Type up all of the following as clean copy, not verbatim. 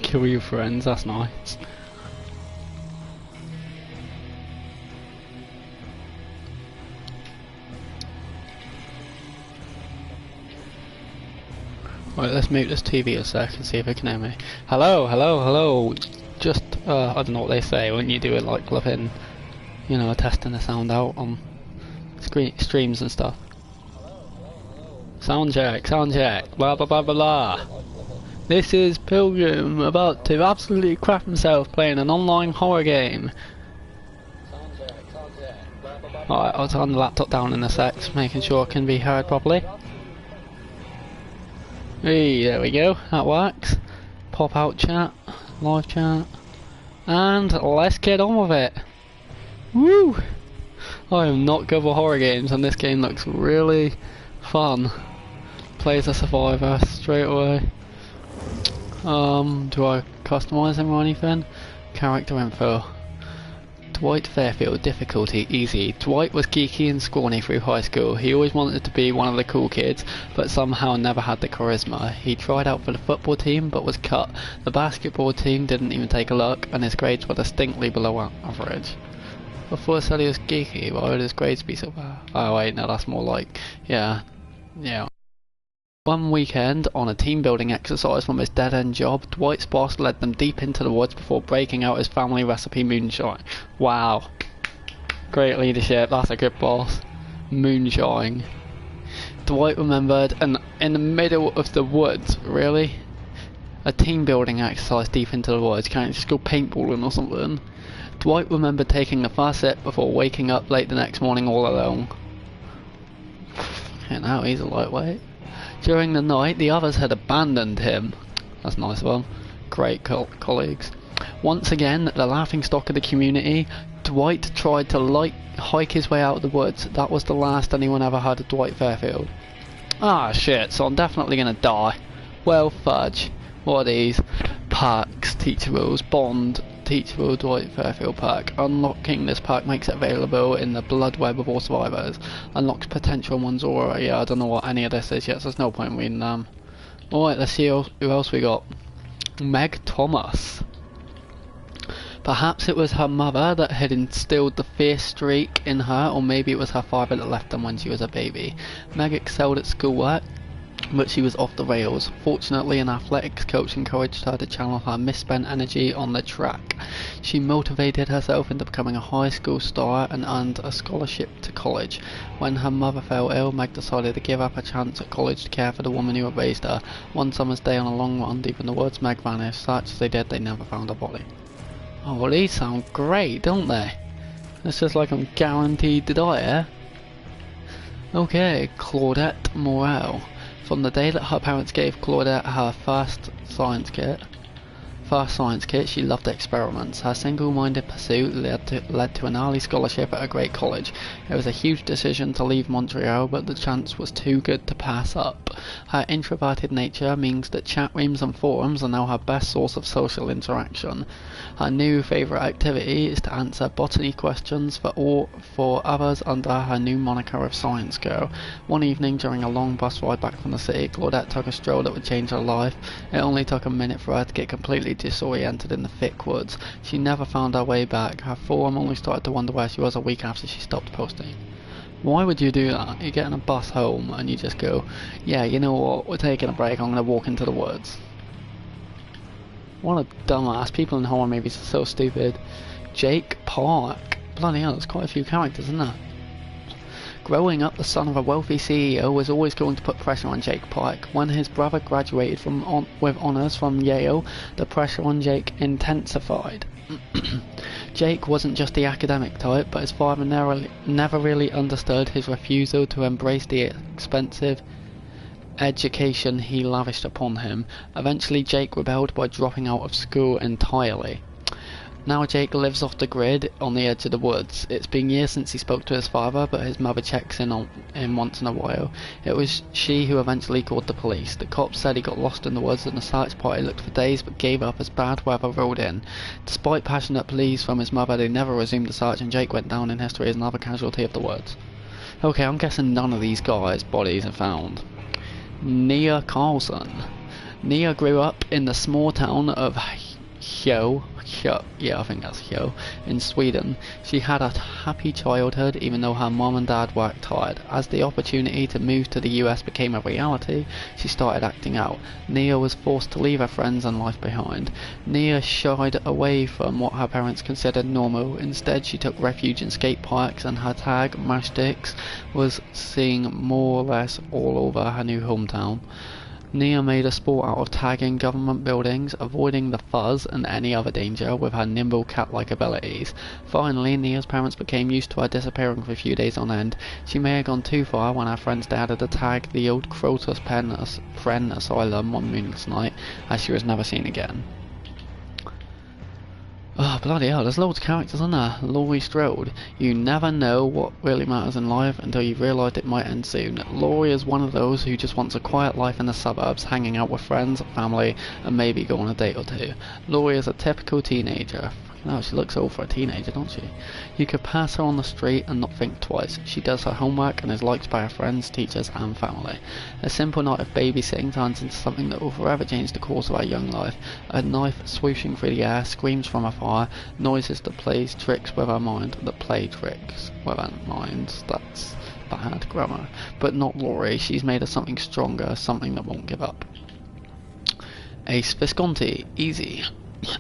Kill your friends, that's nice. Right, let's mute this TV a sec and see if it can hear me. Hello, hello, hello. Just, I don't know what they say when you do it, like flipping, you know, testing the sound out on streams and stuff. Sound check, blah blah blah blah blah. This is Pilgrim about to absolutely crap himself playing an online horror game. Alright, I'll turn the laptop down in a sec, making sure it can be heard properly. Hey, there we go, that works. Pop out chat, live chat, and let's get on with it. Woo! I am not good for horror games and this game looks really fun. Play as a survivor straight away. Do I customise him or anything? Character info. Dwight Fairfield, difficulty, easy. Dwight was geeky and scrawny through high school. He always wanted to be one of the cool kids, but somehow never had the charisma. He tried out for the football team, but was cut. The basketball team didn't even take a look, and his grades were distinctly below average. Before I said he was geeky, why would his grades be so bad? Oh wait, no, that's more like, yeah. One weekend, on a team-building exercise from his dead-end job, Dwight's boss led them deep into the woods before breaking out his family recipe moonshine. Wow. Great leadership, that's a good boss. Moonshine. Dwight remembered, and in the middle of the woods, really? A team-building exercise deep into the woods, can't you just go paintballing or something? Dwight remembered taking the first sip before waking up late the next morning all alone. And now he's a lightweight. During the night, the others had abandoned him. That's nice of them. Great colleagues. Once again, the laughingstock of the community, Dwight tried to hike his way out of the woods. That was the last anyone ever heard of Dwight Fairfield. Ah, shit, so I'm definitely gonna die. Well, fudge. What are these? Perks, teachables, bond, teachable Dwight Fairfield perk. Unlocking this perk makes it available in the blood web of all survivors. Unlocks potential ones or yeah, I don't know what any of this is yet, so there's no point in reading them. Alright, let's see who else we got. Meg Thomas. Perhaps it was her mother that had instilled the fierce streak in her, or maybe it was her father that left them when she was a baby. Meg excelled at schoolwork, but she was off the rails. Fortunately, an athletics coach encouraged her to channel her misspent energy on the track. She motivated herself into becoming a high school star and earned a scholarship to college. When her mother fell ill, Meg decided to give up a chance at college to care for the woman who had raised her. One summer's day on a long run deep in the woods, Meg vanished. Search as they did, they never found her body. Oh, well, these sound great, don't they? It's just like I'm guaranteed to die here. Okay, Claudette Morel. From the day that her parents gave Claudette her first science kit, she loved experiments. Her single-minded pursuit led to an early scholarship at a great college. It was a huge decision to leave Montreal, but the chance was too good to pass up. Her introverted nature means that chat rooms and forums are now her best source of social interaction. Her new favourite activity is to answer botany questions for others under her new moniker of Science Girl. One evening during a long bus ride back from the city, Claudette took a stroll that would change her life. It only took a minute for her to get completely disoriented in the thick woods. She never found her way back. Her forum only started to wonder where she was a week after she stopped posting. Why would you do that? You get on a bus home and you just go, yeah, you know what, we're taking a break, I'm going to walk into the woods. What a dumbass. People in horror movies are so stupid. Jake Park. Bloody hell, there's quite a few characters, isn't there? Growing up, the son of a wealthy CEO was always going to put pressure on Jake Park. When his brother graduated with honours from Yale, the pressure on Jake intensified. Jake wasn't just the academic type, but his father never really understood his refusal to embrace the expensive education he lavished upon him. Eventually, Jake rebelled by dropping out of school entirely. Now Jake lives off the grid on the edge of the woods. It's been years since he spoke to his father, but his mother checks in on him once in a while. It was she who eventually called the police. The cops said he got lost in the woods and the search party looked for days but gave up as bad weather rolled in. Despite passionate pleas from his mother, they never resumed the search and Jake went down in history as another casualty of the woods. Okay, I'm guessing none of these guys' bodies are found. Nia Carlson. Nia grew up in the small town of Hjo, yeah, I think that's Hjo, in Sweden. She had a happy childhood even though her mom and dad worked hard. As the opportunity to move to the US became a reality, she started acting out. Nia was forced to leave her friends and life behind. Nia shied away from what her parents considered normal. Instead, she took refuge in skate parks, and her tag, Mashdix, was seen more or less all over her new hometown. Nia made a sport out of tagging government buildings, avoiding the fuzz and any other danger with her nimble cat-like abilities. Finally, Nia's parents became used to her disappearing for a few days on end. She may have gone too far when her friends dared to tag the old Crotus Pen Asylum one moonless night, as she was never seen again. Oh, bloody hell, there's loads of characters on there. Laurie Strode. You never know what really matters in life until you've realised it might end soon. Laurie is one of those who just wants a quiet life in the suburbs, hanging out with friends, family, and maybe go on a date or two. Laurie is a typical teenager. No, she looks old for a teenager, don't she? You could pass her on the street and not think twice. She does her homework and is liked by her friends, teachers and family. A simple night of babysitting turns into something that will forever change the course of her young life. A knife swooshing through the air, screams from afar, noises that play tricks with her mind, That's bad grammar. But not Laurie, she's made of something stronger, something that won't give up. Ace Visconti, easy.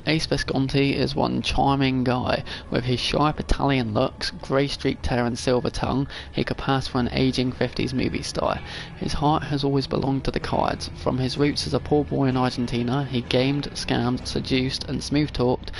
Ace Visconti is one charming guy. With his sharp Italian looks, grey-streaked hair and silver tongue, he could pass for an aging 50s movie star. His heart has always belonged to the cards. From his roots as a poor boy in Argentina, he gamed, scammed, seduced and smooth-talked.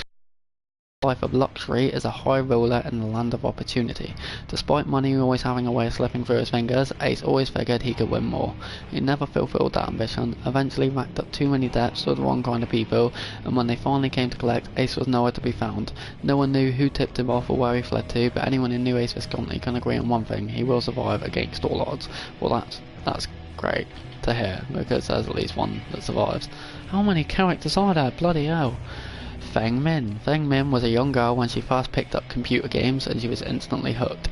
Life of luxury is a high roller in the land of opportunity. Despite money always having a way of slipping through his fingers, Ace always figured he could win more. He never fulfilled that ambition, eventually racked up too many debts with the wrong kind of people, and when they finally came to collect, Ace was nowhere to be found. No one knew who tipped him off or where he fled to, but anyone who knew Ace Visconti can agree on one thing: he will survive against all odds. Well, that's great to hear, because there's at least one that survives. How many characters are there? Bloody hell. Feng Min. Feng Min was a young girl when she first picked up computer games, and she was instantly hooked.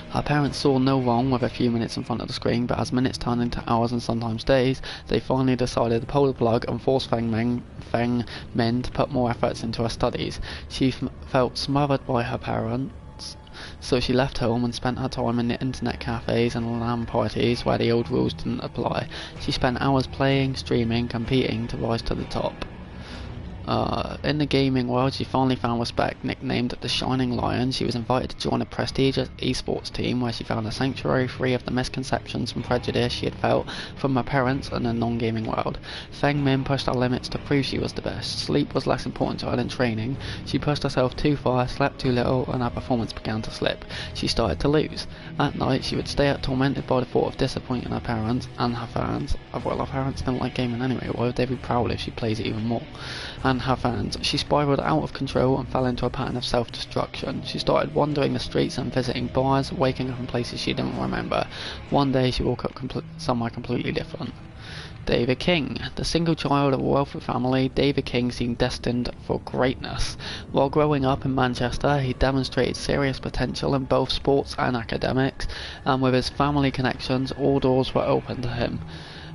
Her parents saw no wrong with a few minutes in front of the screen, but as minutes turned into hours and sometimes days, they finally decided to pull the plug and force Feng Min to put more efforts into her studies. She felt smothered by her parents, so she left home and spent her time in the internet cafes and LAN parties where the old rules didn't apply. She spent hours playing, streaming, competing to rise to the top. In the gaming world, she finally found respect. Nicknamed the Shining Lion, she was invited to join a prestigious esports team where she found a sanctuary free of the misconceptions and prejudice she had felt from her parents and the non-gaming world. Feng Min pushed her limits to prove she was the best. Sleep was less important to her than training. She pushed herself too far, slept too little, and her performance began to slip. She started to lose. At night, she would stay up tormented by the thought of disappointing her parents and her fans. Well, her parents didn't like gaming anyway. Why would they be proud if she plays it even more? And her fans. She spiraled out of control and fell into a pattern of self-destruction. She started wandering the streets and visiting bars, waking up in places she didn't remember. One day she woke up somewhere completely different. David King. The single child of a wealthy family, David King seemed destined for greatness. While growing up in Manchester, he demonstrated serious potential in both sports and academics, and with his family connections, all doors were open to him.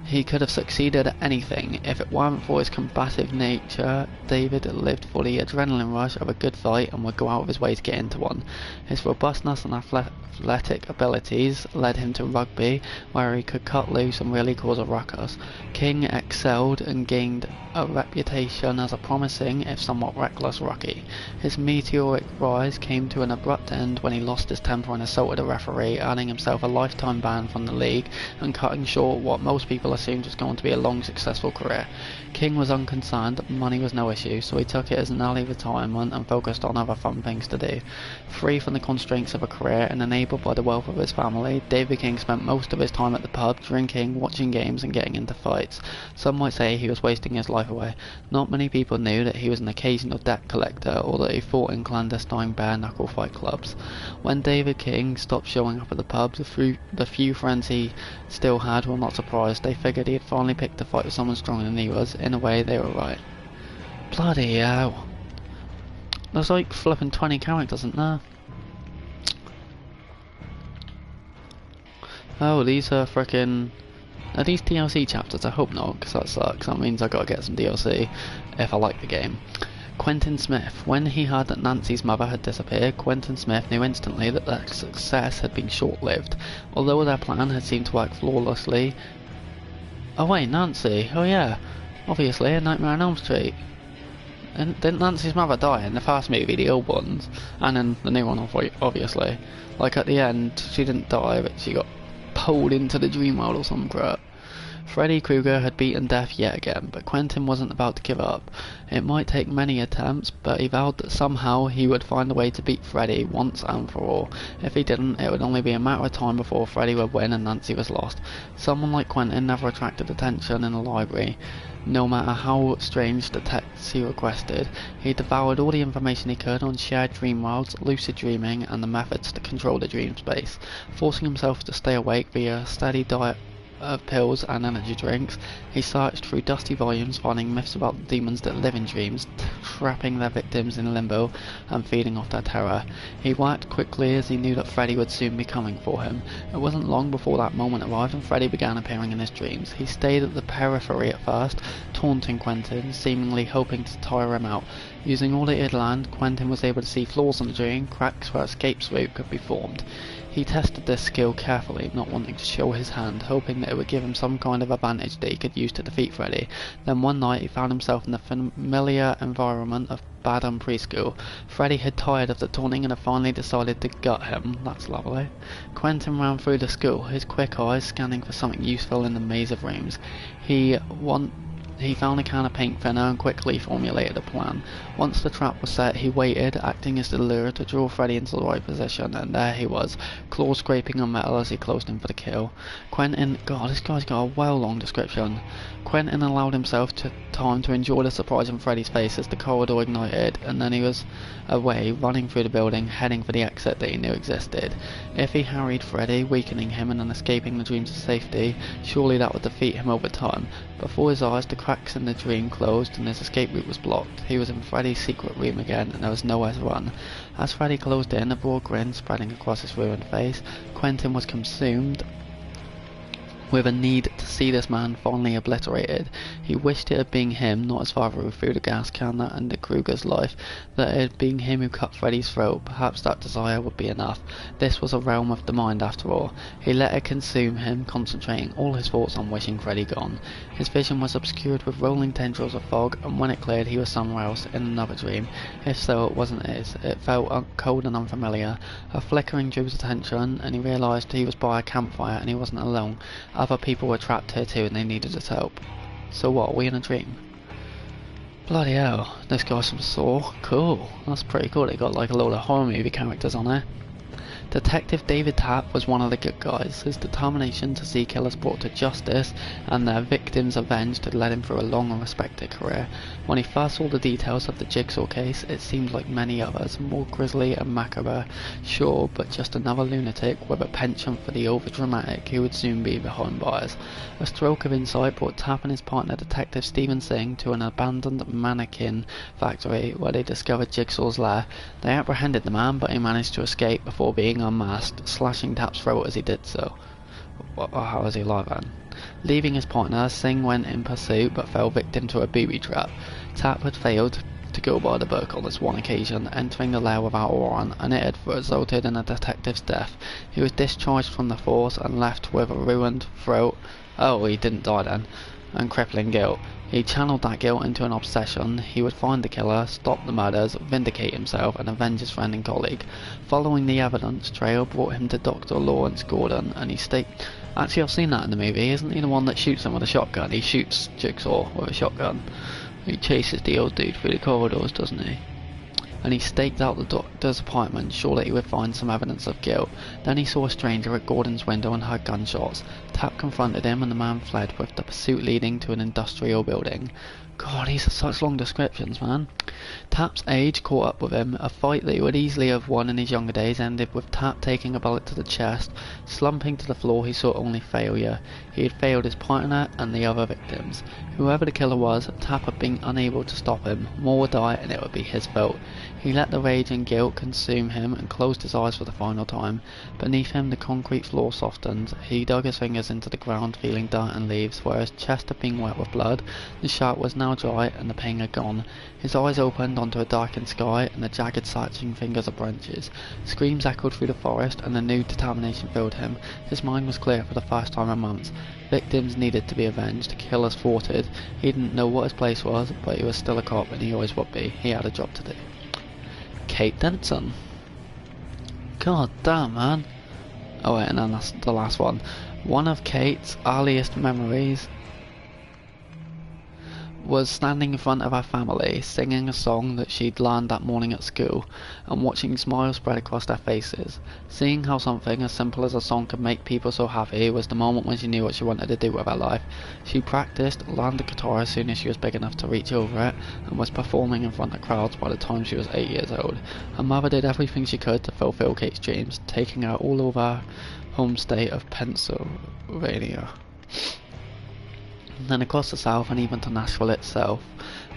He could have succeeded at anything. If it weren't for his combative nature, David lived for the adrenaline rush of a good fight and would go out of his way to get into one. His robustness and athletic abilities led him to rugby, where he could cut loose and really cause a ruckus. King excelled and gained a reputation as a promising, if somewhat reckless, rookie. His meteoric rise came to an abrupt end when he lost his temper and assaulted a referee, earning himself a lifetime ban from the league and cutting short what most people assumed was going to be a long, successful career. King was unconcerned, money was no issue, so he took it as an early retirement and focused on other fun things to do. Free from the constraints of a career and enabled by the wealth of his family, David King spent most of his time at the pub, drinking, watching games and getting into fights. Some might say he was wasting his life away. Not many people knew that he was an occasional debt collector or that he fought in clandestine bare-knuckle fight clubs. When David King stopped showing up at the pub, the few friends he still had were not surprised. They figured he had finally picked a fight with someone stronger than he was. In a way, they were right. Bloody hell. There's like flipping 20 characters, isn't there? Oh, these are frickin' Are these DLC chapters? I hope not, because that sucks. That means I gotta get some DLC if I like the game. Quentin Smith. When he heard that Nancy's mother had disappeared, Quentin Smith knew instantly that their success had been short-lived. Although their plan had seemed to work flawlessly... Oh wait, Nancy. Oh yeah. Obviously, A Nightmare on Elm Street. And didn't Nancy's mother die in the first movie, the old ones? And in the new one, obviously. Like at the end, she didn't die, but she got pulled into the dream world or some crap. Freddy Krueger had beaten death yet again, but Quentin wasn't about to give up. It might take many attempts, but he vowed that somehow he would find a way to beat Freddy once and for all. If he didn't, it would only be a matter of time before Freddy would win and Nancy was lost. Someone like Quentin never attracted attention in a library. No matter how strange the texts he requested, he devoured all the information he could on shared dream worlds, lucid dreaming, and the methods to control the dream space. Forcing himself to stay awake via a steady diet of pills and energy drinks, he searched through dusty volumes, finding myths about the demons that live in dreams, trapping their victims in limbo and feeding off their terror. He worked quickly as he knew that Freddy would soon be coming for him. It wasn't long before that moment arrived and Freddy began appearing in his dreams. He stayed at the periphery at first, taunting Quentin, seemingly hoping to tire him out. Using all that he had learned, Quentin was able to see flaws in the dream, cracks where escape route could be formed. He tested this skill carefully, not wanting to show his hand, hoping that it would give him some kind of advantage that he could use to defeat Freddy. Then one night he found himself in the familiar environment of Badham Preschool. Freddy had tired of the taunting and had finally decided to gut him. That's lovely. Quentin ran through the school, his quick eyes scanning for something useful in the maze of rooms. He found a can of paint thinner and quickly formulated a plan. Once the trap was set, he waited, acting as the lure to draw Freddy into the right position, and there he was, claws scraping on metal as he closed in for the kill. Quentin, God, this guy's got a well-long description. Quentin allowed himself time to enjoy the surprise on Freddy's face as the corridor ignited, and then he was away, running through the building, heading for the exit that he knew existed. If he harried Freddy, weakening him and then escaping the dreams of safety, surely that would defeat him over time. Before his eyes, the cracks in the dream closed and his escape route was blocked. He was in Freddy's secret room again, and there was nowhere to run. As Freddy closed in, a broad grin spreading across his ruined face, Quentin was consumed with a need to see this man finally obliterated. He wished it had been him, not his father who threw the gas can that ended Krueger's life, that it had been him who cut Freddy's throat. Perhaps that desire would be enough. This was a realm of the mind after all. He let it consume him, concentrating all his thoughts on wishing Freddy gone. His vision was obscured with rolling tendrils of fog, and when it cleared he was somewhere else, in another dream. If so, it wasn't his. It felt cold and unfamiliar. A flickering drew his attention, and he realised he was by a campfire and he wasn't alone. Other people were trapped here too and they needed his help. So what, are we in a dream? Bloody hell, this guy's from Saw. Cool, that's pretty cool. They got like a load of horror movie characters on there. Detective David Tapp was one of the good guys. His determination to see killers brought to justice and their victims avenged had led him through a long and respected career. When he first saw the details of the Jigsaw case, it seemed like many others, more grisly and macabre, sure, but just another lunatic with a penchant for the overdramatic who would soon be behind bars. A stroke of insight brought Tapp and his partner Detective Stephen Singh to an abandoned mannequin factory where they discovered Jigsaw's lair. They apprehended the man, but he managed to escape before being unmasked, slashing Tapp's throat as he did so. How was he alive then? Leaving his partner, Singh went in pursuit but fell victim to a booby trap. Tapp had failed to go by the book on this one occasion, entering the lair without a warrant, and it had resulted in a detective's death. He was discharged from the force and left with a ruined throat. Oh, he didn't die then. And crippling guilt. He channeled that guilt into an obsession. He would find the killer, stop the murders, vindicate himself, and avenge his friend and colleague. Following the evidence trail brought him to Dr. Lawrence Gordon, and he staked... Actually, I've seen that in the movie. Isn't he the one that shoots him with a shotgun? He shoots Jigsaw with a shotgun. He chases the old dude through the corridors, doesn't he? And he staked out the doctor's apartment, sure that he would find some evidence of guilt. Then he saw a stranger at Gordon's window and heard gunshots. Tapp confronted him and the man fled, with the pursuit leading to an industrial building. God, these are such long descriptions, man. Tapp's age caught up with him. A fight that he would easily have won in his younger days ended with Tapp taking a bullet to the chest. Slumping to the floor, he saw only failure. He had failed his partner and the other victims. Whoever the killer was, Tapp had been unable to stop him. More would die and it would be his fault. He let the rage and guilt consume him and closed his eyes for the final time. Beneath him the concrete floor softened. He dug his fingers into the ground, feeling dirt and leaves, where his chest had been wet with blood. The shirt was now dry and the pain had gone. His eyes opened onto a darkened sky and the jagged searching fingers of branches. Screams echoed through the forest and a new determination filled him. His mind was clear for the first time in months. Victims needed to be avenged, killers thwarted. He didn't know what his place was, but he was still a cop and he always would be. He had a job to do. Kate Denson. God damn, man. Oh wait, and then that's the last one. One of Kate's earliest memories was standing in front of her family, singing a song that she'd learned that morning at school, and watching smiles spread across their faces. Seeing how something as simple as a song could make people so happy was the moment when she knew what she wanted to do with her life. She practiced, learned the guitar as soon as she was big enough to reach over it, and was performing in front of crowds by the time she was 8 years old. Her mother did everything she could to fulfill Kate's dreams, taking her all over her home state of Pennsylvania, then across the south and even to Nashville itself.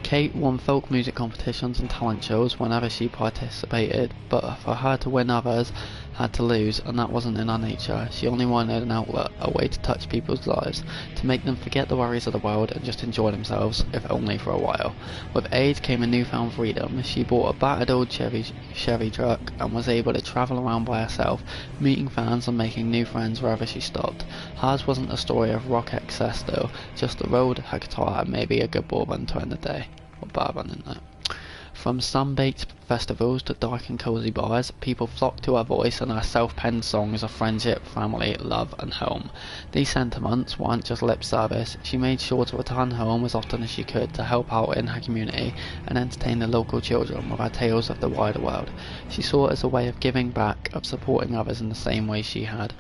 Kate won folk music competitions and talent shows whenever she participated, but for her to win others had to lose, and that wasn't in her nature. She only wanted an outlet, a way to touch people's lives, to make them forget the worries of the world and just enjoy themselves, if only for a while. With age came a newfound freedom. She bought a battered old Chevy truck and was able to travel around by herself, meeting fans and making new friends wherever she stopped. Hers wasn't a story of rock excess though, just the road, her guitar, and maybe a good bourbon to end the day. Or bourbon in there. From sun-baked festivals to dark and cozy bars, people flocked to her voice and her self-penned songs of friendship, family, love and home. These sentiments weren't just lip service. She made sure to return home as often as she could to help out in her community and entertain the local children with her tales of the wider world. She saw it as a way of giving back, of supporting others in the same way she had.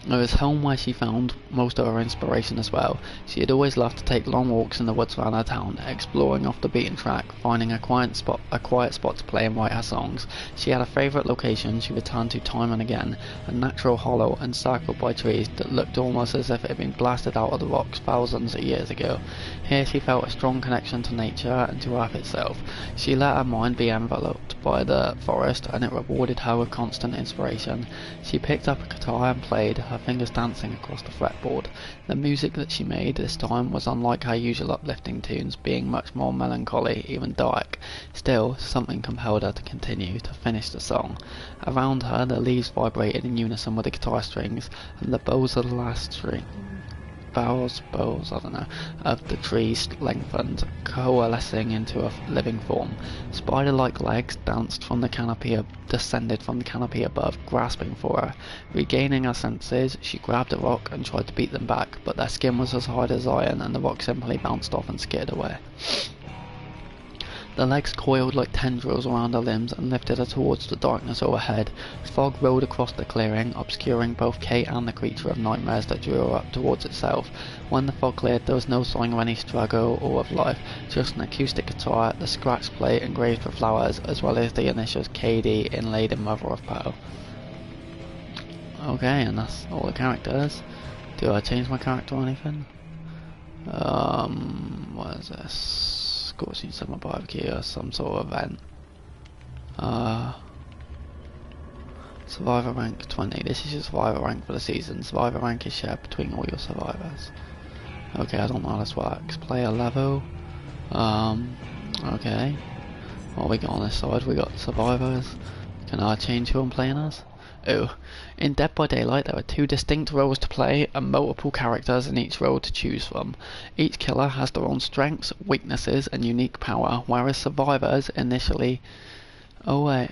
It was home where she found most of her inspiration as well. She had always loved to take long walks in the woods around her town, exploring off the beaten track, finding a quiet spot to play and write her songs. She had a favourite location she returned to time and again, a natural hollow encircled by trees that looked almost as if it had been blasted out of the rocks thousands of years ago. Here she felt a strong connection to nature and to earth itself. She let her mind be enveloped by the forest, and it rewarded her with constant inspiration. She picked up a guitar and played, her fingers dancing across the fretboard. The music that she made this time was unlike her usual uplifting tunes, being much more melancholy, even dark. Still, something compelled her to continue, to finish the song. Around her, the leaves vibrated in unison with the guitar strings, and the bows of the last string. Bows, I don't know, of the trees lengthened, coalescing into a living form. Spider-like legs descended from the canopy above, grasping for her. Regaining her senses, she grabbed a rock and tried to beat them back, but their skin was as hard as iron, and the rock simply bounced off and skidded away. The legs coiled like tendrils around her limbs and lifted her towards the darkness overhead. Fog rolled across the clearing, obscuring both Kate and the creature of nightmares that drew her up towards itself. When the fog cleared, there was no sign of any struggle or of life, just an acoustic guitar, the scratch plate engraved with flowers, as well as the initials KD inlaid in mother of pearl. Okay, and that's all the characters. Do I change my character or anything? What is this? Scorching summer barbecue or some sort of event. Survivor rank 20. This is your survivor rank for the season. Survivor rank is shared between all your survivors. Okay, I don't know how this works. Player level. Okay. What we got on this side? We got survivors. Can I change who I'm playing as? Oh, in Dead by Daylight there are 2 distinct roles to play and multiple characters in each role to choose from. Each killer has their own strengths, weaknesses and unique power, whereas survivors initially... Oh wait,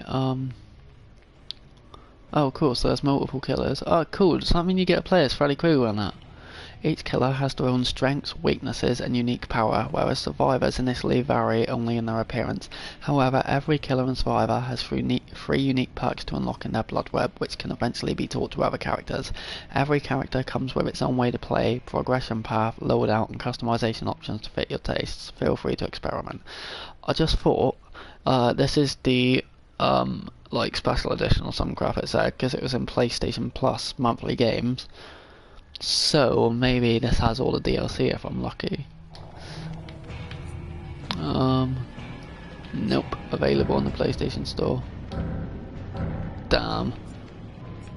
oh cool, so there's multiple killers. Oh cool, does that mean you get to play as Freddy Krueger on that? Each killer has their own strengths, weaknesses and unique power, whereas survivors initially vary only in their appearance. However, every killer and survivor has 3 unique perks to unlock in their blood web, which can eventually be taught to other characters. Every character comes with its own way to play, progression path, loadout and customization options to fit your tastes. Feel free to experiment. I just thought, this is the like special edition or some crap it said, because it was in PlayStation Plus monthly games. So maybe this has all the DLC if I'm lucky. Nope. Available on the PlayStation Store. Damn.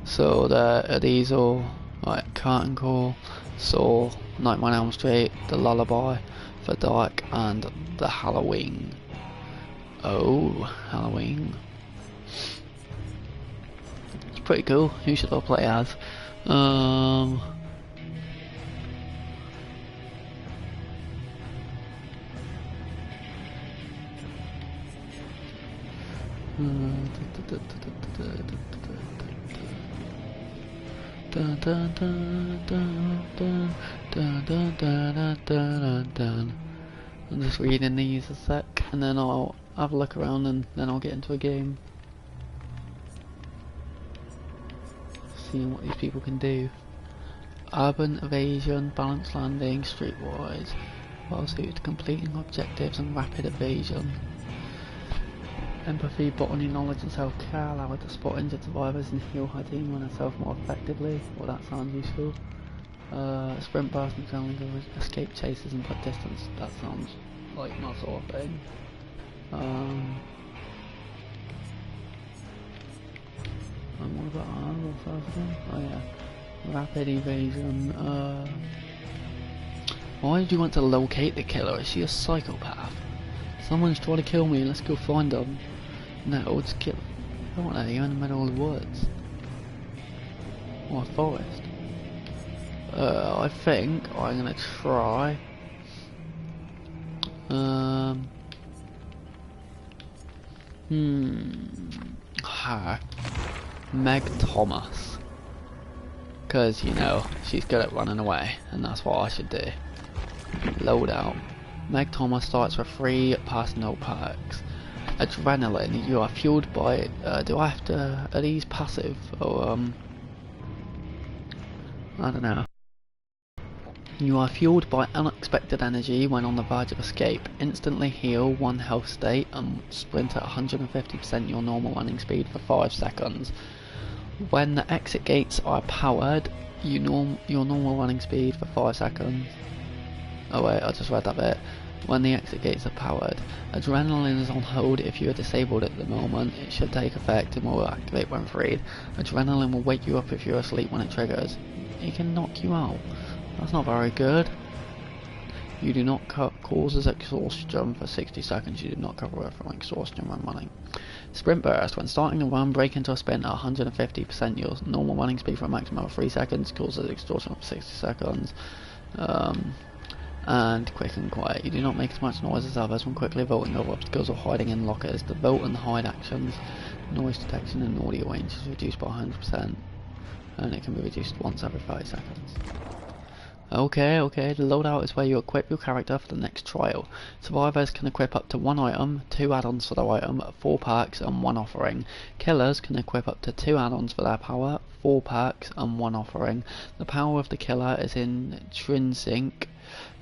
So are these all like Curtain Call, Saw, Nightmare on Elm Street, The Lullaby, The Dark, and The Halloween. Oh, Halloween. It's pretty cool. Who should I play as? I'm just reading these a sec, and then I'll have a look around, and then I'll get into a game. Seeing what these people can do. Urban evasion, balanced landing, streetwise, well suited to completing objectives and rapid evasion. Empathy, botany, knowledge and self-care allow her to spot injured survivors and heal her team and herself more effectively. Well, that sounds useful. Sprint burst and grounding, escape chases and put distance. That sounds like my sort of thing. And what about what's that again? Oh yeah. Rapid evasion. Why did you want to locate the killer? Is she a psychopath? Someone's trying to kill me, let's go find them. No, let's kill. I don't know, you're in the middle of the woods. Or a forest. I think I'm gonna try. Her. Meg Thomas. Because, you know, she's good at running away, and that's what I should do. Loadout. Meg Thomas starts with 3 personal perks. Adrenaline, you are fueled by, do I have to, are these passive, or, I don't know. You are fueled by unexpected energy when on the verge of escape. Instantly heal 1 health state and sprint at 150% your normal running speed for 5 seconds. When the exit gates are powered, your normal running speed for 5 seconds. Oh wait, I just read that bit. When the exit gates are powered, adrenaline is on hold if you are disabled at the moment. It should take effect and will activate when freed. Adrenaline will wake you up if you're asleep when it triggers. It can knock you out. That's not very good. You do not causes exhaustion for 60 seconds. You do not cover from exhaustion when running. Sprint burst. When starting the run, break into a sprint at 150% your normal running speed for a maximum of 3 seconds. Causes exhaustion for 60 seconds. And quick and quiet. You do not make as much noise as others when quickly vaulting over obstacles or hiding in lockers. The vault and hide actions, noise detection and audio range is reduced by 100%, and it can be reduced once every 5 seconds. Okay, the loadout is where you equip your character for the next trial. Survivors can equip up to 1 item, 2 add-ons for their item, 4 perks and 1 offering. Killers can equip up to 2 add-ons for their power, 4 perks and 1 offering. The power of the killer is intrinsic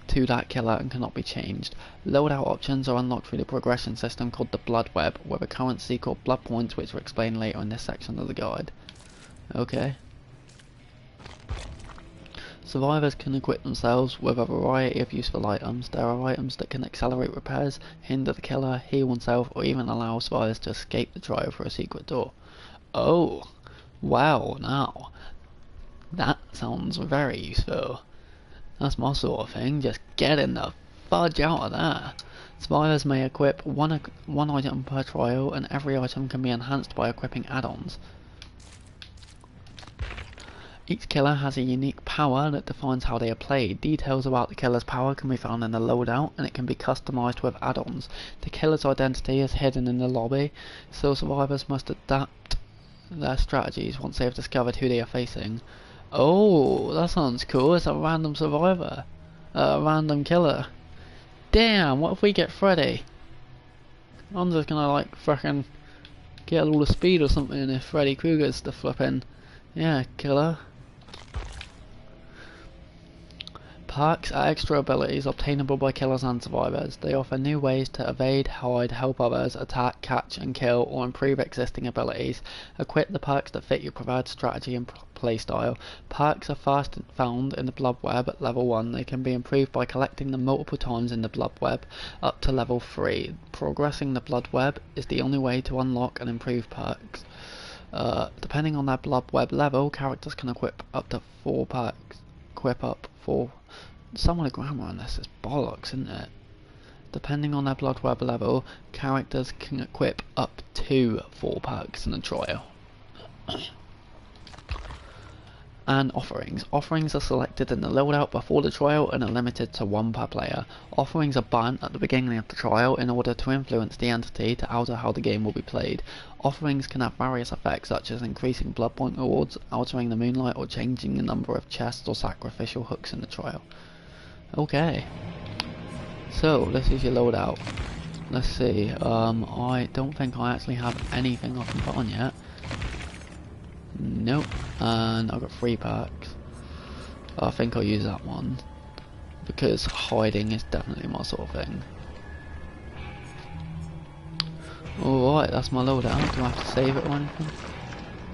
to that killer and cannot be changed. Loadout options are unlocked through the progression system called the Blood Web, with a currency called Blood Points, which are explained later in this section of the guide. Okay. Survivors can equip themselves with a variety of useful items. There are items that can accelerate repairs, hinder the killer, heal oneself, or even allow survivors to escape the trial through a secret door. Oh, wow, now, that sounds very useful. That's my sort of thing, just getting the fudge out of there. Survivors may equip one item per trial, and every item can be enhanced by equipping add-ons. Each killer has a unique power that defines how they are played. Details about the killer's power can be found in the loadout, and it can be customized with add-ons. The killer's identity is hidden in the lobby, so survivors must adapt their strategies once they have discovered who they are facing. Oh, that sounds cool. It's a random survivor. A random killer. Damn, what if we get Freddy? I'm just gonna like fucking get all the speed or something if Freddy Krueger's the flipping, yeah, killer. Perks are extra abilities obtainable by killers and survivors. They offer new ways to evade, hide, help others, attack, catch and kill, or improve existing abilities. Equip the perks that fit your preferred strategy and playstyle. Perks are first found in the Blood Web at level 1. They can be improved by collecting them multiple times in the Blood Web up to level 3. Progressing the Blood Web is the only way to unlock and improve perks. Depending on their Blood Web level, characters can equip up to 4 perks. Equip up 4. Some of the grammar on this is bollocks, isn't it? Depending on their Blood Web level, characters can equip up to 4 perks in the trial. And offerings. Offerings are selected in the loadout before the trial and are limited to 1 per player. Offerings are burnt at the beginning of the trial in order to influence the entity to alter how the game will be played. Offerings can have various effects such as increasing blood point rewards, altering the moonlight, or changing the number of chests or sacrificial hooks in the trial. Okay. So, this is your loadout. Let's see, I don't think I actually have anything I can put on yet. Nope, and I've got 3 perks. I think I'll use that one because hiding is definitely my sort of thing. Alright, that's my loadout. Do I have to save it or anything?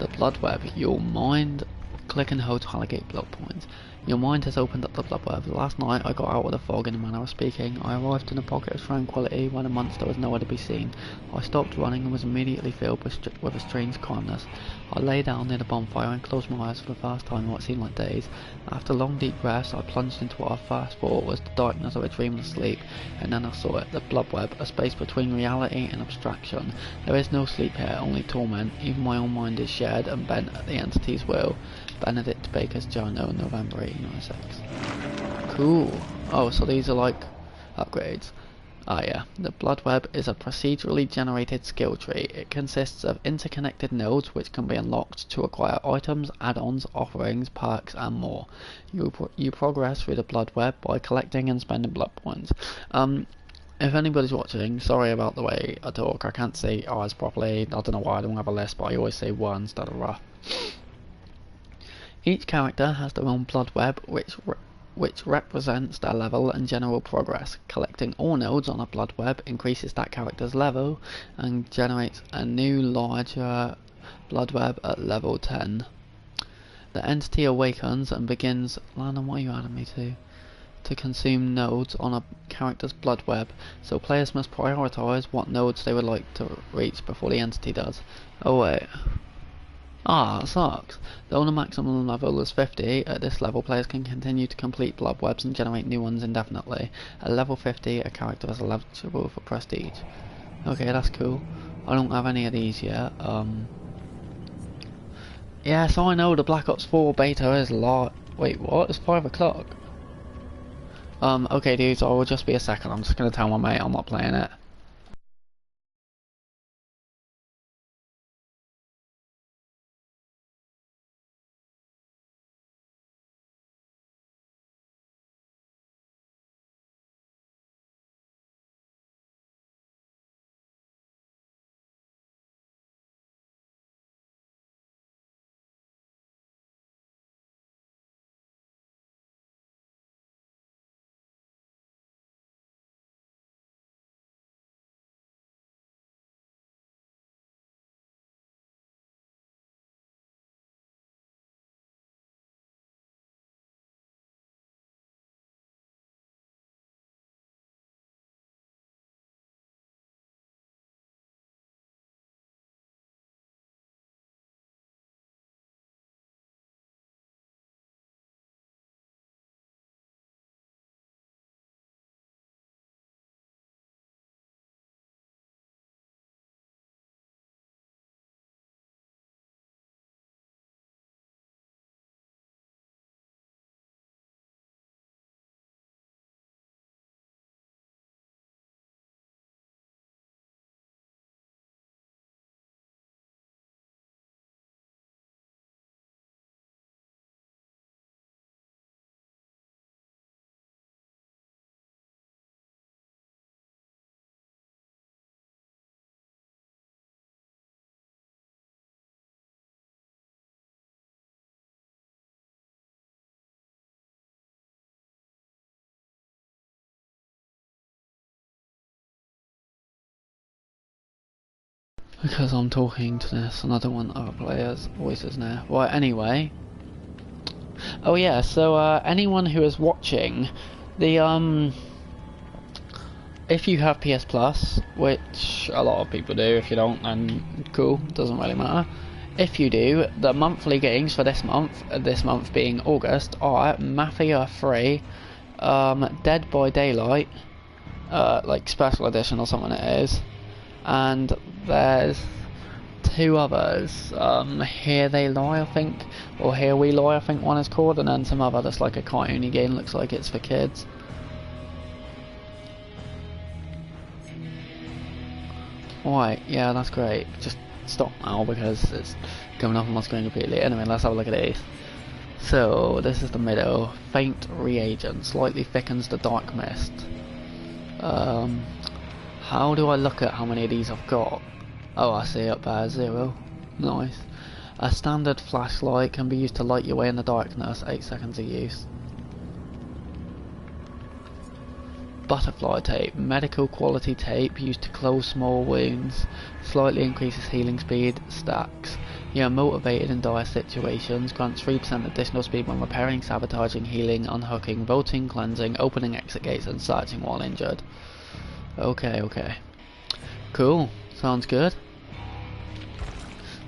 The Blood Web. Your mind. Click and hold to allocate blood points. Your mind has opened up the Blood Web. Last night I got out of the fog in a manner of speaking. I arrived in a pocket of tranquility when a monster was nowhere to be seen. I stopped running and was immediately filled with a strange calmness. I lay down near the bonfire and closed my eyes for the first time in what seemed like days. After long deep breaths I plunged into what I first thought was the darkness of a dreamless sleep, and then I saw it, the Blood Web, a space between reality and abstraction. There is no sleep here, only torment. Even my own mind is shared and bent at the entity's will. Benedict Baker's Journal, November 1896. Cool. Oh, so these are like upgrades. Ah yeah, the Blood Web is a procedurally generated skill tree. It consists of interconnected nodes which can be unlocked to acquire items, add-ons, offerings, perks and more. You progress through the Blood Web by collecting and spending blood points. If anybody's watching, sorry about the way I talk. I can't say ours properly. I don't know why I don't have a list, but I always say one instead of rough. Each character has their own Blood Web which represents their level and general progress. Collecting all nodes on a Blood Web increases that character's level and generates a new larger Blood Web at level 10. The entity awakens and begins, Lana, what are you adding me to consume nodes on a character's Blood Web, so players must prioritise what nodes they would like to reach before the entity does. Oh wait. Ah, that sucks. Though the maximum level is 50, at this level players can continue to complete Blood Webs and generate new ones indefinitely. At level 50, a character is eligible for prestige. Okay, that's cool. I don't have any of these yet. Yeah, so I know the Black Ops 4 beta is Wait, what? It's 5 o'clock. Okay dudes, I will just be a second. I'm just gonna tell my mate I'm not playing it. Because I'm talking to this and I don't want other players' voices now. Right, anyway. Oh yeah, so anyone who is watching, the if you have PS Plus, which a lot of people do, if you don't, then cool, doesn't really matter. If you do, the monthly games for this month being August, are Mafia 3, Dead by Daylight, like special edition or something it is, and there's two others, Here They Lie I think, or Here We Lie I think one is called, and then some other that's like a cartoony game, looks like it's for kids. Alright, yeah, that's great. Just stop now because it's coming off on my screen completely. Anyway, let's have a look at these. So, this is the middle. Faint reagent, slightly thickens the dark mist. How do I look at how many of these I've got? Oh, I see up there, 0. Nice. A standard flashlight can be used to light your way in the darkness, 8 seconds of use. Butterfly tape, medical quality tape used to close small wounds, slightly increases healing speed, stacks. You are motivated in dire situations, grants 3% additional speed when repairing, sabotaging, healing, unhooking, bolting, cleansing, opening exit gates and searching while injured. Okay. Cool, sounds good.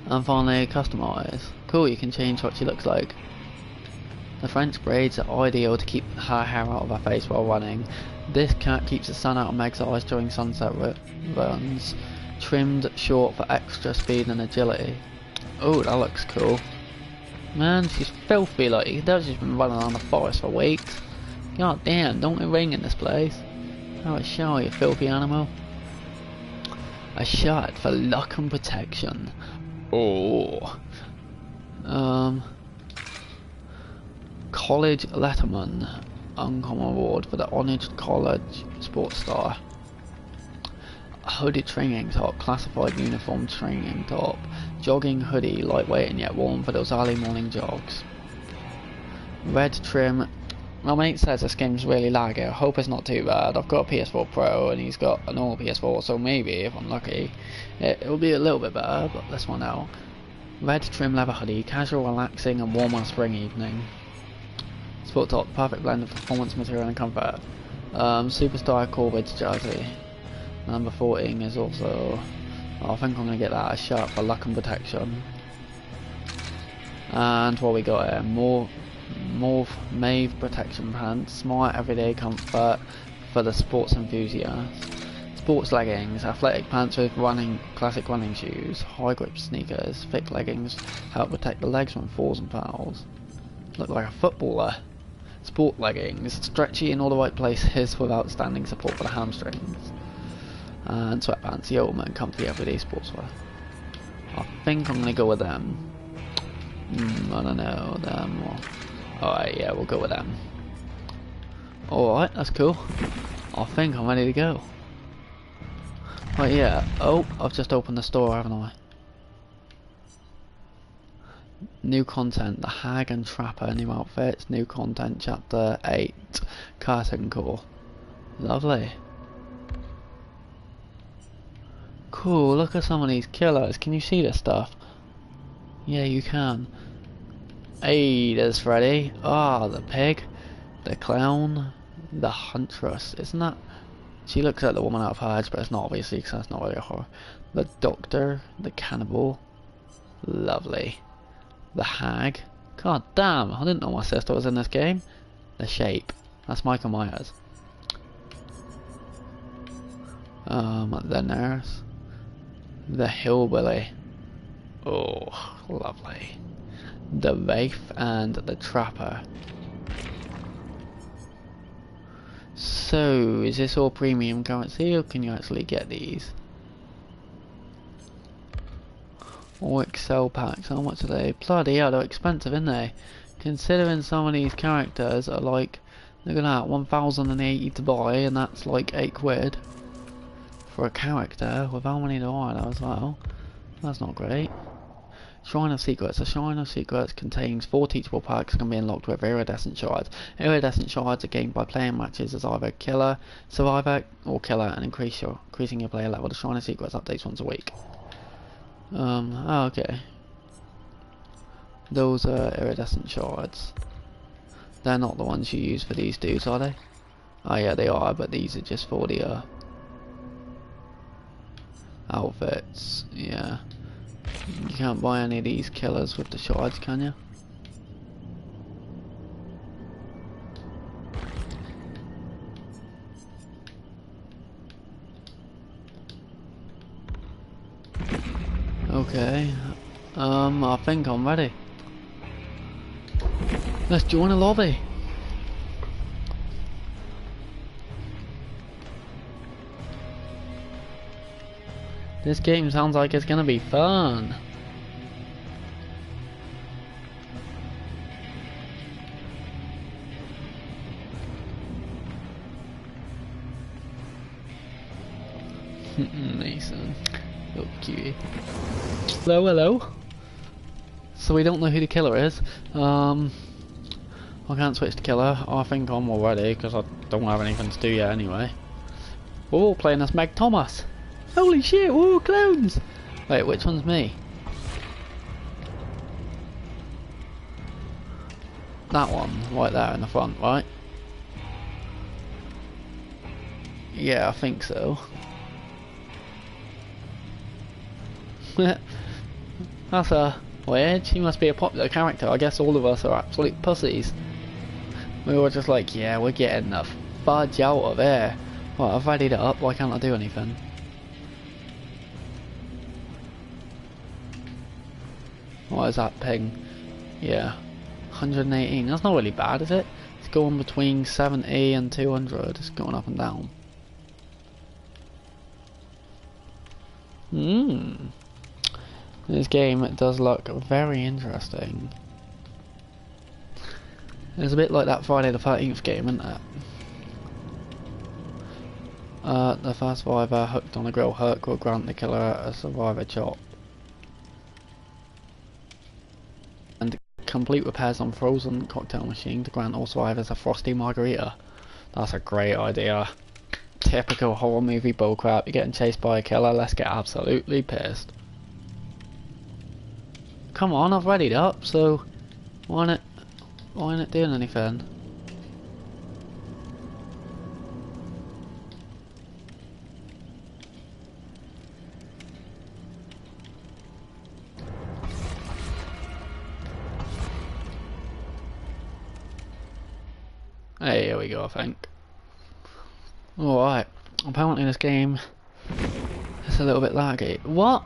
And finally, customise. Cool, you can change what she looks like. The French braids are ideal to keep her hair out of her face while running. This cat keeps the sun out of Meg's eyes during sunset runs. Trimmed short for extra speed and agility. Oh, that looks cool. Man, she's filthy, like, you can tell she's been running around the forest for weeks. God damn, don't be ring in this place. Have a shower, you filthy animal. A shirt for luck and protection. Oh. College Letterman. Uncommon award for the Honoured College Sports Star. Hooded training top, classified uniform training top. Jogging hoodie, lightweight and yet warm for those early morning jogs. Red trim. My mate says this game's really laggy. I hope it's not too bad. I've got a PS4 Pro and he's got a normal PS4, so maybe, if I'm lucky, it'll be a little bit better, but let's find out. Red trim leather hoodie, casual, relaxing and warmer spring evening. Sport top, perfect blend of performance material and comfort. Superstar Corbett jersey. Number 14 is also, I think I'm going to get that, a shirt for luck and protection. And what we got here, Mauve protection pants, smart everyday comfort for the sports enthusiast. Sports leggings, athletic pants with classic running shoes, high grip sneakers, thick leggings help protect the legs from falls and fouls. Look like a footballer. Sport leggings, stretchy in all the right places with outstanding support for the hamstrings. And sweatpants, the ultimate comfy everyday sportswear. I think I'm gonna go with them. I don't know, them or... Alright, yeah, we'll go with them. Alright, that's cool. I think I'm ready to go. Right, yeah. Oh, I've just opened the store, haven't I? New content, the Hag and Trapper, new outfits, new content, chapter 8, curtain call. Lovely. Cool, look at some of these killers. Can you see this stuff? Yeah, you can. Hey, there's Freddy. Ah, the pig. The clown. The huntress. Isn't that... She looks like the woman out of Hurge, but it's not obviously, because that's not really a horror. The doctor. The cannibal. Lovely. The hag. God damn, I didn't know my sister was in this game. The shape. That's Michael Myers. The nurse. The hillbilly. Oh, lovely. The wraith and the trapper. So, is this all premium currency or can you actually get these? Or Excel packs, how much are they? Bloody hell, they're expensive, aren't they? Considering some of these characters are like, look at that, 1,080 to buy, and that's like 8 quid for a character with how many there are as well. That's not great. Shrine of Secrets. A Shrine of Secrets contains 4 teachable packs and can be unlocked with iridescent shards. Iridescent shards are gained by playing matches as either killer, survivor, or killer, and increasing your player level. The Shrine of Secrets updates once a week. Oh, okay. Those are iridescent shards. They're not the ones you use for these dudes, are they? Oh yeah, they are, but these are just for the outfits. Yeah. You can't buy any of these killers with the shards, can you? Okay. I think I'm ready. Let's join a lobby. This game sounds like it's gonna be fun. Mason. Oh, cutie. Hello, hello. So we don't know who the killer is. I can't switch to killer. I think I'm already because I don't have anything to do yet anyway. We're all playing as Meg Thomas. Holy shit, we're all clones! Wait, which one's me? That one, right there in the front, right? Yeah, I think so. That's weird. She must be a popular character. I guess all of us are absolute pussies. We were just like, yeah, we're getting the fudge out of here. Well, I've readied it up. Why can't I do anything? What is that ping? Yeah, 118. That's not really bad, is it? It's going between 70 and 200. It's going up and down. This game does look very interesting. It's a bit like that Friday the 13th game, isn't it? The first survivor hooked on a grill hook will grant the killer a survivor chop. And complete repairs on frozen cocktail machine to grant all survivors a frosty margarita. That's a great idea. Typical horror movie bullcrap. You're getting chased by a killer, let's get absolutely pissed. Come on, I've readied up, so why not doing anything? Hey, here we go, I think. Alright, apparently this game is a little bit laggy. What?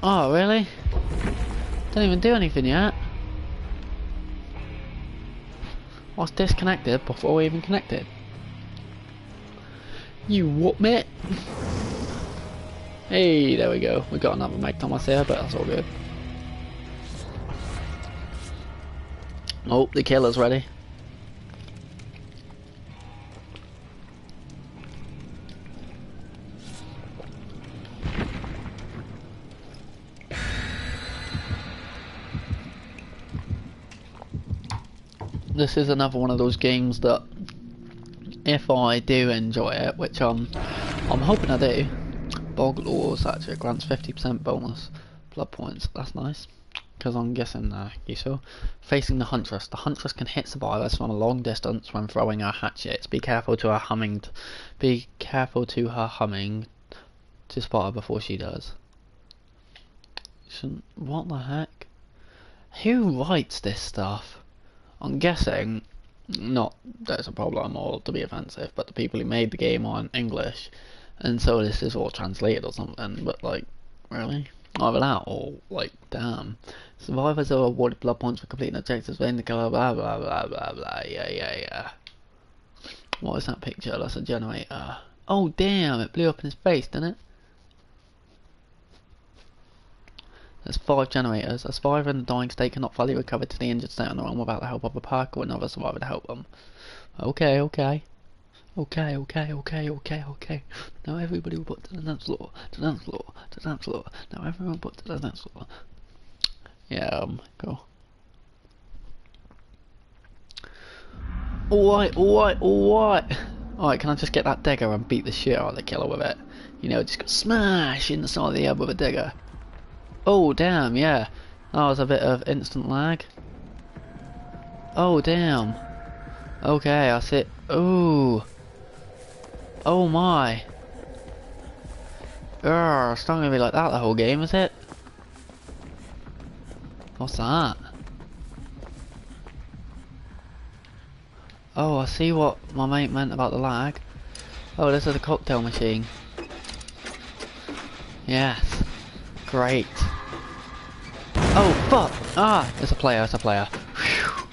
Oh, really? Didn't even do anything yet. I was disconnected before we even connected. You what, mate? Hey, there we go. We got another Meg Thomas here, but that's all good. Oh, the killer's ready. This is another one of those games that, if I do enjoy it, which I'm hoping I do, Bog Laws actually grants 50% bonus blood points. That's nice, because I'm guessing useful. Facing the Huntress. The Huntress can hit survivors from a long distance when throwing her hatchets. Be careful to her humming to spot her before she does. What the heck? Who writes this stuff? I'm guessing, not that it's a problem or to be offensive, but the people who made the game are in English, and so this is all translated or something, but like, really? Either that or, like, damn. Survivors are awarded blood points for completing objectives within the colour, blah blah blah blah blah, yeah. What is that picture? That's a generator. Oh damn, it blew up in his face, didn't it? There's 5 generators. A survivor in a dying state cannot fully recover to the injured state on their own without the help of a park or another survivor to help them. Okay. Now everybody will put to the dance floor. Now everyone put to the dance floor. Yeah, go. Alright. Alright, can I just get that dagger and beat the shit out of the killer with it? You know, just go smash in the side of the head with a dagger. Oh damn, yeah. That was a bit of instant lag. Oh damn. Okay, I see. Ooh. Oh my. It's not gonna be like that the whole game, is it? What's that? Oh, I see what my mate meant about the lag. Oh, this is a cocktail machine. Yes. Great. Oh, fuck! Ah! It's a player, it's a player. Whew.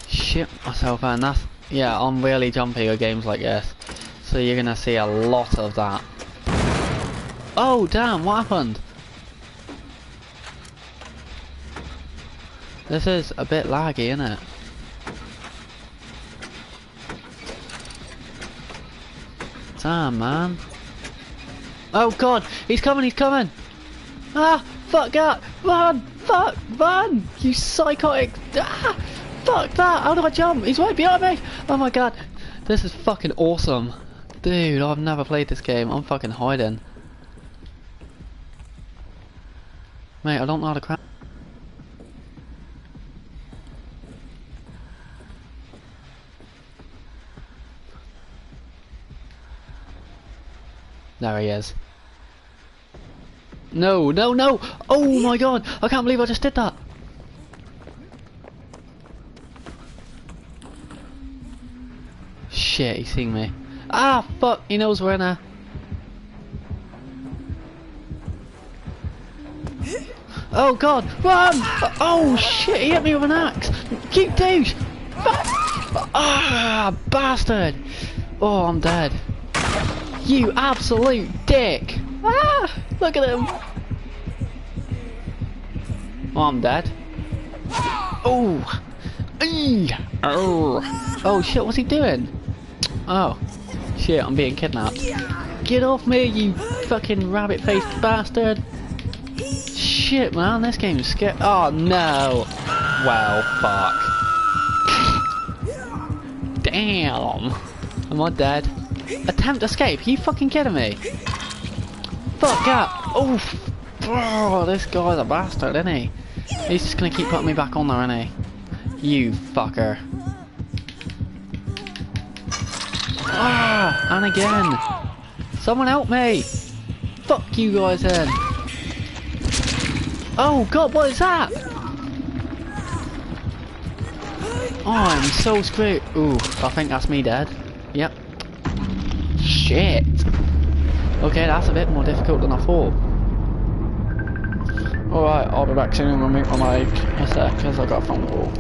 Shit myself, and that's... Yeah, I'm really jumpy with games like this. So you're gonna see a lot of that. Oh, damn, what happened? This is a bit laggy, isn't it? Damn, man. Oh god, he's coming, he's coming! Ah, fuck that! Run! Fuck, run! You psychotic! Ah, fuck that! How do I jump? He's right behind me! Oh my god, this is fucking awesome. Dude, I've never played this game. I'm fucking hiding. Mate, I don't know how to crouch. There he is. No, no, no! Oh my god! I can't believe I just did that! Shit, he's seeing me. Ah, fuck! He knows we're in there. Oh god! Run! Oh shit, he hit me with an axe! Keep douche! Ah, bastard! Oh, I'm dead. You absolute dick! Ah! Look at him! Oh, I'm dead. Oh! Oh shit, what's he doing? Oh. Shit, I'm being kidnapped. Get off me, you fucking rabbit-faced bastard! Shit, man, this game's scary. Oh no! Well, fuck. Damn! Am I dead? Attempt escape? Are you fucking kidding me? Fuck yeah! Oof! Oh, this guy's a bastard, isn't he? He's just gonna keep putting me back on there, isn't he? You fucker. Ah! And again! Someone help me! Fuck you guys then! Oh god, what is that? Oh, I'm so screwed. Ooh, I think that's me dead. Yep. Shit. Okay, that's a bit more difficult than I thought. Alright, I'll be back soon and I'll mute my mic a sec because I got a phone call.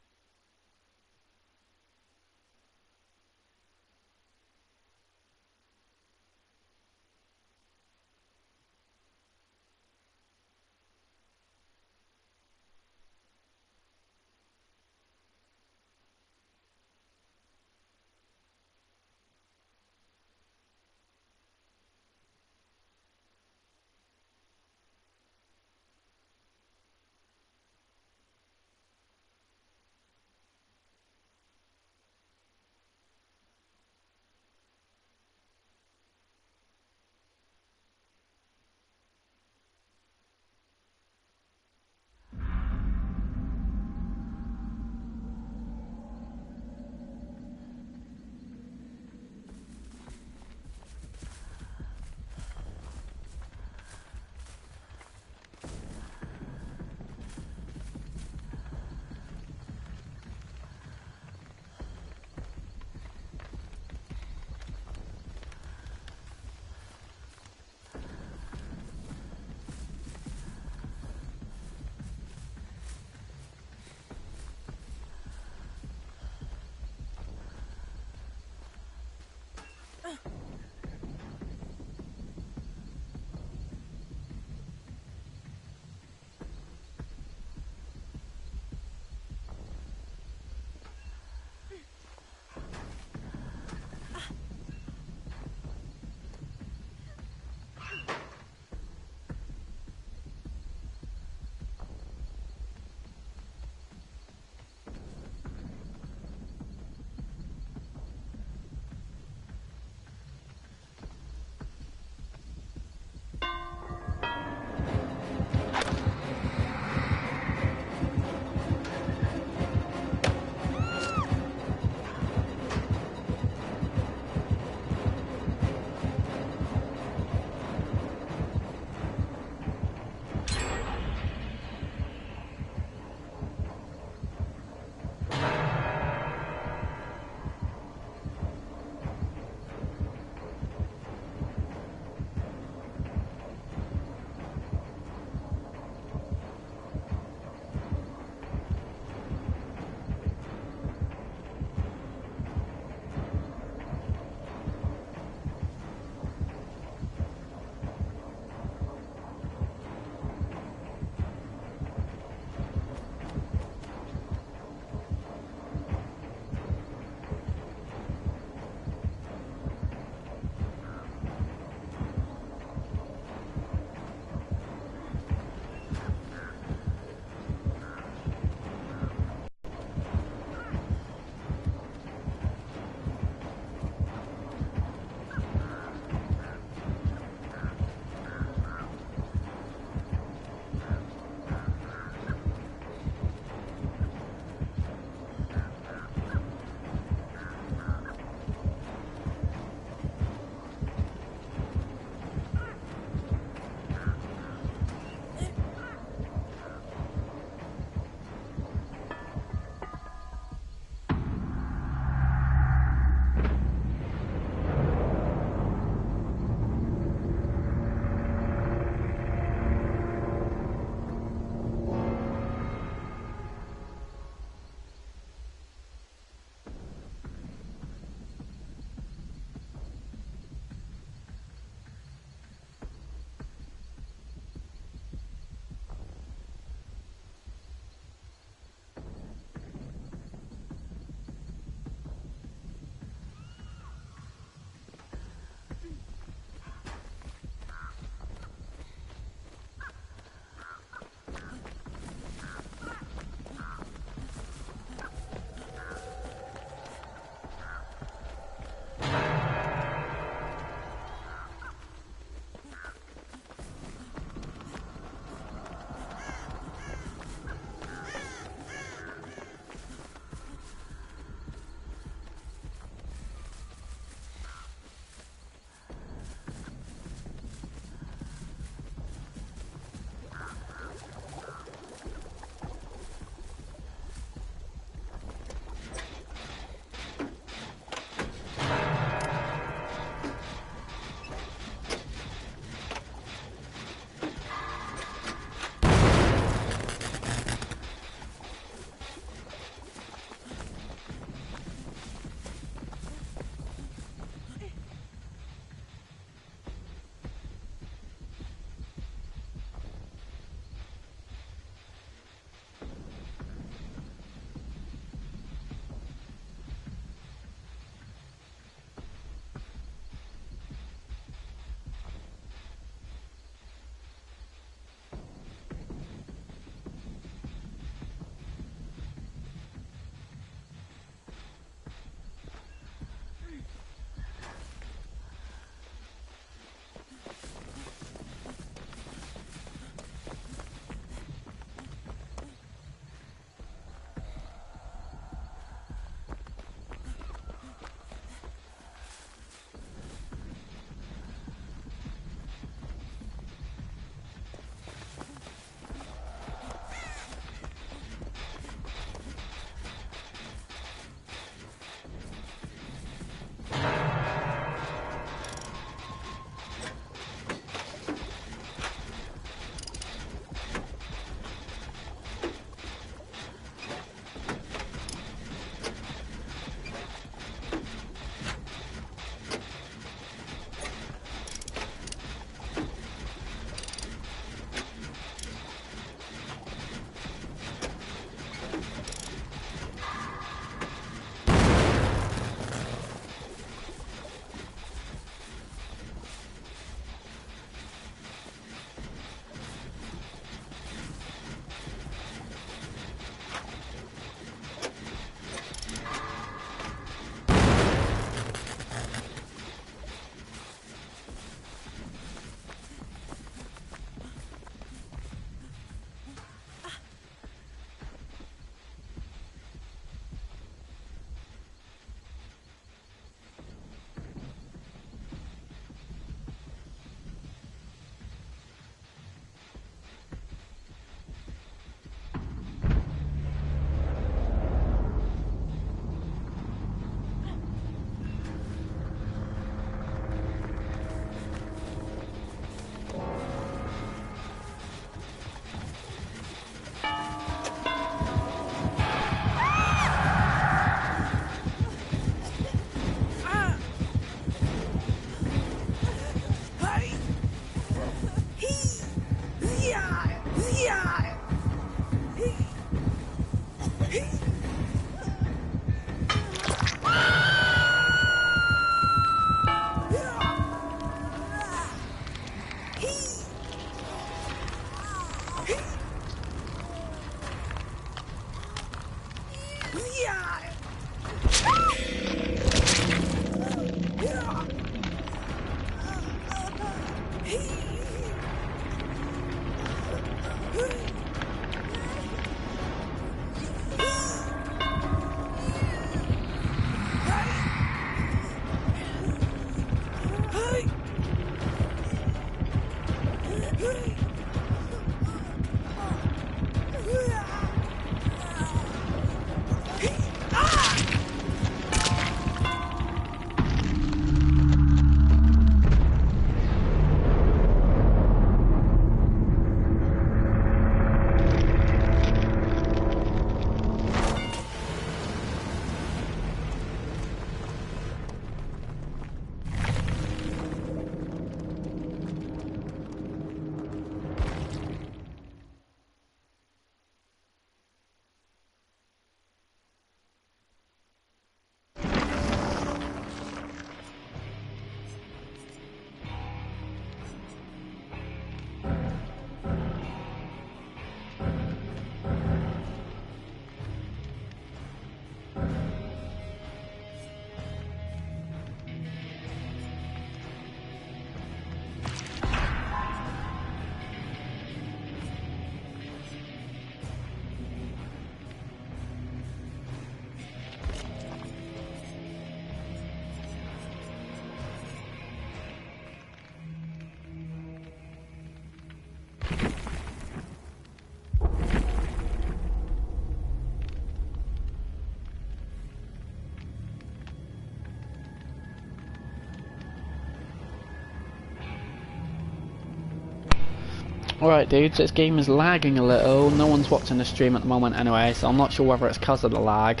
Alright dudes, this game is lagging a little. No one's watching the stream at the moment anyway, so I'm not sure whether it's because of the lag.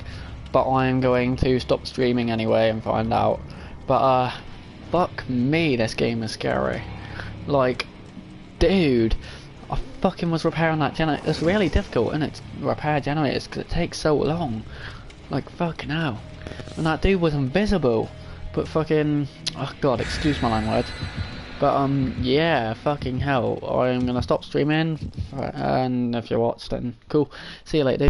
But I'm going to stop streaming anyway and find out. But fuck me, this game is scary. Like, dude, I fucking was repairing that generator. It's really difficult, isn't it, to repair generators because it takes so long. Like, fucking hell. And that dude was invisible. But fucking, oh god, excuse my language. But yeah, fucking hell, I'm gonna stop streaming, and if you watched then cool, see you later dude.